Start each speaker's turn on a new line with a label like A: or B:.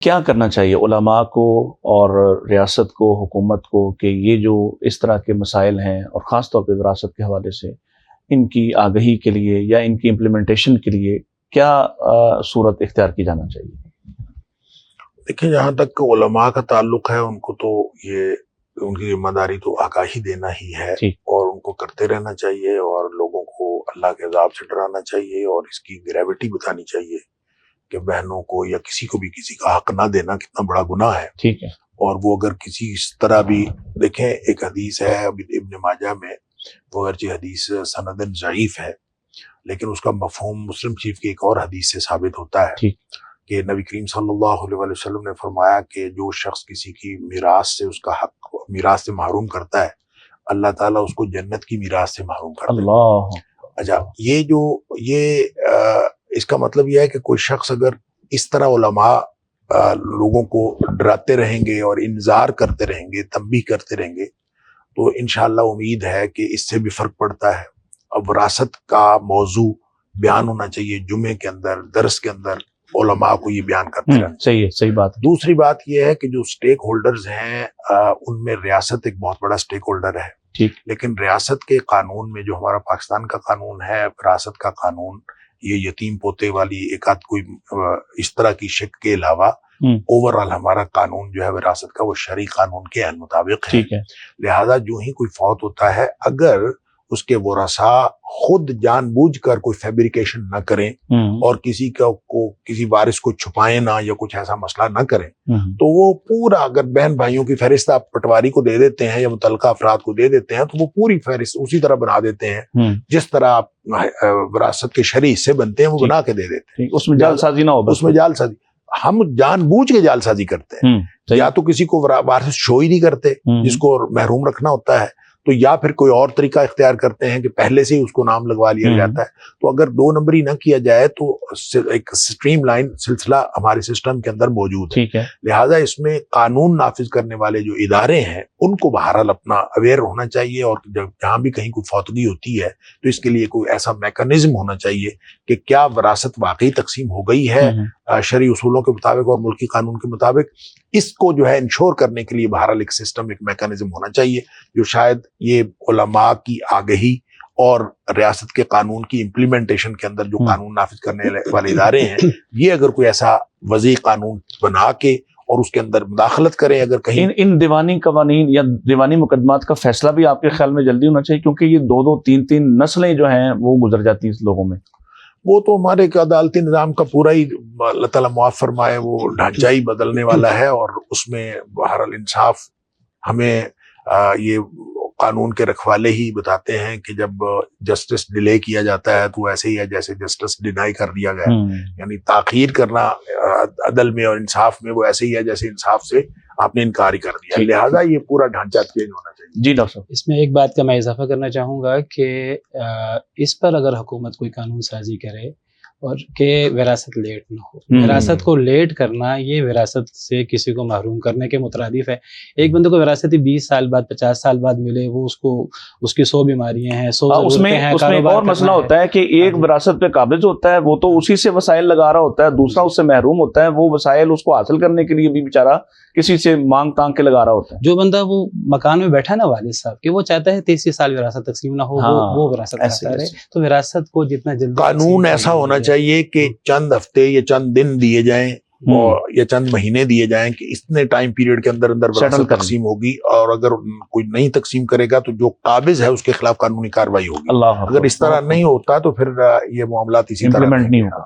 A: کیا کرنا چاہیے علماء کو اور ریاست کو، حکومت کو، کہ یہ جو اس طرح کے مسائل ہیں اور خاص طور پہ وراثت کے حوالے سے ان کی آگہی کے لیے یا ان کی امپلیمنٹیشن کے لیے کیا صورت اختیار کی جانا چاہیے؟
B: دیکھیں، جہاں تک علماء کا تعلق ہے ان کو تو یہ ان کی ذمہ داری تو آگاہی دینا ہی ہے، اور ان کو کرتے رہنا چاہیے اور لوگوں کو اللہ کے عذاب سے ڈرانا چاہیے اور اس کی گریوٹی بتانی چاہیے کہ بہنوں کو یا کسی کو بھی کسی کا حق نہ دینا کتنا بڑا گناہ ہے۔
A: ٹھیک ہے،
B: اور وہ اگر کسی اس طرح بھی دیکھیں، ایک حدیث ہے ابن ماجہ میں، وہ اگرچہ حدیث سندن ضعیف ہے لیکن اس کا مفہوم مسلم شریف کی ایک اور حدیث سے ثابت ہوتا ہے کہ نبی کریم صلی اللہ علیہ وسلم نے فرمایا کہ جو شخص کسی کی میراث سے اس کا حق میراث سے محروم کرتا ہے، اللہ تعالیٰ اس کو جنت کی میراث سے محروم کرتا ہے۔
A: اللہ،
B: اچھا، اس کا مطلب یہ ہے کہ کوئی شخص اگر اس طرح علماء لوگوں کو ڈراتے رہیں گے اور انذار کرتے رہیں گے، تنبیہ کرتے رہیں گے، تو انشاءاللہ امید ہے کہ اس سے بھی فرق پڑتا ہے۔ اب وراثت کا موضوع بیان ہونا چاہیے جمعے کے اندر، درس کے اندر علماء کو یہ بیان کرتے رہنا۔
A: صحیح ہے، صحیح بات۔
B: دوسری بات یہ ہے کہ جو سٹیک ہولڈرز ہیں ان میں ریاست ایک بہت بڑا سٹیک ہولڈر ہے، لیکن ریاست کے قانون میں جو ہمارا پاکستان کا قانون ہے، وراثت کا قانون، یہ یتیم پوتے والی ایک آدھ کوئی اس طرح کی شک کے علاوہ اوورآل ہمارا قانون جو ہے وراثت کا وہ شرعی قانون کے مطابق ہے۔ لہذا جو ہی کوئی فوت ہوتا ہے، اگر اس کے ورثاء خود جان بوجھ کر کوئی فیبریکیشن نہ کریں اور کسی وارث کو چھپائیں نہ یا کچھ ایسا مسئلہ نہ کریں، تو وہ پورا، اگر بہن بھائیوں کی فہرست آپ پٹواری کو دے دیتے ہیں یا متعلقہ افراد کو دے دیتے ہیں، تو وہ پوری فہرست اسی طرح بنا دیتے ہیں جس طرح آپ وراثت کے شرعی حصے بنتے ہیں وہ بنا کے دے دیتے ہیں۔
A: اس میں جعل سازی نہ ہو،
B: اس میں جعل سازی ہم جان بوجھ کے جعل سازی کرتے ہیں، یا تو کسی کو وارث شو ہی نہیں کرتے جس کو محروم رکھنا ہوتا ہے، تو یا پھر کوئی اور طریقہ اختیار کرتے ہیں کہ پہلے سے ہی اس کو نام لگوا لیا جاتا ہے۔ تو اگر دو نمبری نہ کیا جائے تو ایک سٹریم لائن سلسلہ ہمارے سسٹم کے اندر موجود ہے۔ لہٰذا اس میں قانون نافذ کرنے والے جو ادارے ہیں ان کو بہرحال اپنا اویئر ہونا چاہیے، اور جہاں بھی کہیں کوئی فوتگی ہوتی ہے تو اس کے لیے کوئی ایسا میکانزم ہونا چاہیے کہ کیا وراثت واقعی تقسیم ہو گئی ہے شرعی اصولوں کے مطابق اور ملکی قانون کے مطابق، اس کو جو ہے انشور کرنے کے لیے بہرحال ایک سسٹم، ایک میکانزم ہونا چاہیے، جو شاید یہ علماء کی آگہی اور ریاست کے قانون کی امپلیمنٹیشن کے اندر جو قانون نافذ کرنے والے ادارے ہیں، یہ اگر کوئی ایسا وضعی قانون بنا کے اور اس کے اندر مداخلت کریں، اگر کہیں
A: ان دیوانی قوانین یا دیوانی مقدمات کا فیصلہ بھی آپ کے خیال میں جلدی ہونا چاہیے، کیونکہ یہ دو تین نسلیں جو ہیں وہ گزر جاتی ہیں اس لوگوں میں۔
B: وہ تو ہمارے عدالتی نظام کا پورا ہی اللہ تعالیٰ معاف فرمائے وہ ڈھانچہ ہی بدلنے والا ہے، اور اس میں بہرحال انصاف ہمیں یہ قانون کے رکھوالے ہی بتاتے ہیں کہ جب جسٹس ڈیلے کیا جاتا ہے تو ایسے ہی ہے جیسے جسٹس ڈینائی کر دیا گیا، یعنی تاخیر کرنا عدل میں اور انصاف میں وہ ایسے ہی ہے جیسے انصاف سے آپ نے انکار ہی کر دیا۔ لہٰذا یہ پورا ڈھانچہ چینج ہونا چاہیے۔
A: جی ڈاکٹر صاحب،
C: اس میں ایک بات کا میں اضافہ کرنا چاہوں گا کہ اس پر اگر حکومت کوئی قانون سازی کرے اور کہ وراثت لیٹ نہ ہو، وراثت کو لیٹ کرنا یہ وراثت سے کسی کو محروم کرنے کے مترادف ہے۔ ایک بندے کو وراثت 20 سال بعد 50 سال بعد ملے، وہ اس کی 100 بیماریاں ہیں، 100 ضرورتیں ہیں،
A: اس میں ایک اور مسئلہ ہوتا ہے کہ ایک وراثت پہ قابض ہوتا ہے، وہ تو اسی سے وسائل لگا رہا ہوتا ہے، دوسرا اس سے محروم ہوتا ہے، وہ وسائل اس کو حاصل کرنے کے لیے بھی بیچارہ کسی سے مانگ تانگ کے لگا رہا ہوتا ہے۔
C: جو بندہ وہ مکان میں بیٹھا نا والد صاحب کہ وہ چاہتا ہے 30 سال وراثت تقسیم نہ ہو، وہ وراثت کرتا رہے، تو وراثت کو جتنا جلدی
B: قانون ایسا ہونا چاہیے کہ چند ہفتے یا چند دن دیے جائیں یا چند مہینے دیے جائیں کہ اتنے ٹائم پیریڈ کے اندر وراثت تقسیم ہوگی، اور اگر کوئی نہیں تقسیم کرے گا تو جو قابض ہے اس کے خلاف قانونی کارروائی ہوگی۔ اگر اس طرح نہیں ہوتا تو پھر یہ معاملات اسی طرح
A: نہیں ہوگا۔